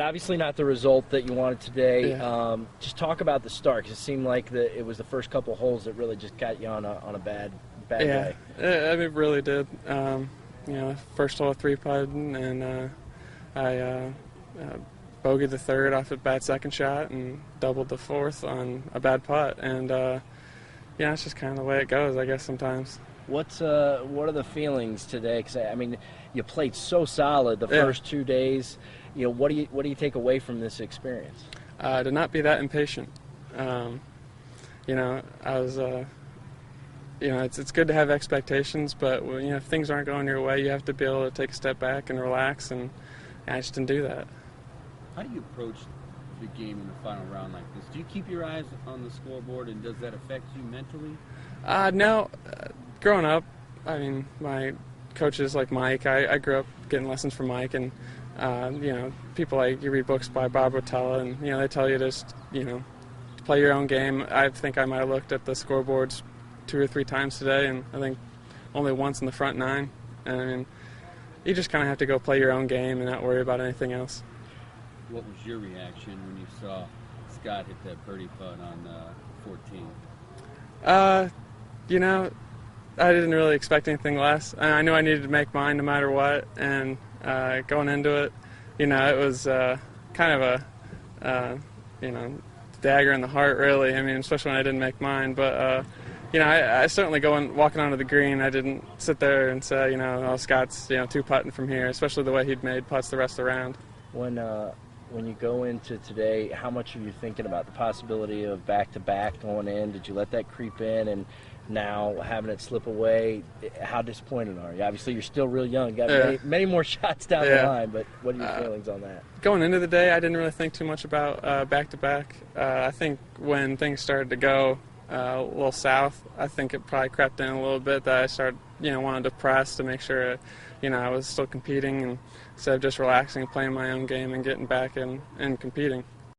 Obviously not the result that you wanted today. Yeah. Just talk about the start, 'cause it seemed like it was the first couple holes that really just got you on a bad Yeah, day. it really did. First hole 3-putt, and I bogeyed the third off a bad second shot and doubled the fourth on a bad putt. And it's just kind of the way it goes, I guess, sometimes. What are the feelings today? Because I mean, you played so solid the first 2 days. What do you take away from this experience? To not be that impatient. I was. It's good to have expectations, but if things aren't going your way, you have to be able to take a step back and relax. And I just didn't do that. How do you approach the game in the final round like this? Do you keep your eyes on the scoreboard, and does that affect you mentally? No. Growing up, I mean, my coaches like Mike, I grew up getting lessons from Mike, and people like, you read books by Bob Rotella, and they tell you just to play your own game. I think I might have looked at the scoreboards 2 or 3 times today, and I think only once in the front 9. And I mean, you just kind of have to go play your own game and not worry about anything else. What was your reaction when you saw Scott hit that birdie putt on 14? I didn't really expect anything less. I knew I needed to make mine no matter what, and going into it, it was kind of a dagger in the heart, really. I mean, especially when I didn't make mine. But I certainly walking onto the green, I didn't sit there and say, Scott's 2-putting from here, especially the way he'd made putts the rest of the round. When you go into today, how much are you thinking about the possibility of back-to-back going in? Did you let that creep in, and now having it slip away, how disappointed are you? Obviously, you're still real young. You got many more shots down the line, but what are your feelings on that? Going into the day, I didn't really think too much about back-to-back. I think when things started to go a little south, I think it probably crept in a little bit that I started, wanting to press to make sure, I was still competing, and instead of just relaxing and playing my own game and getting back and competing.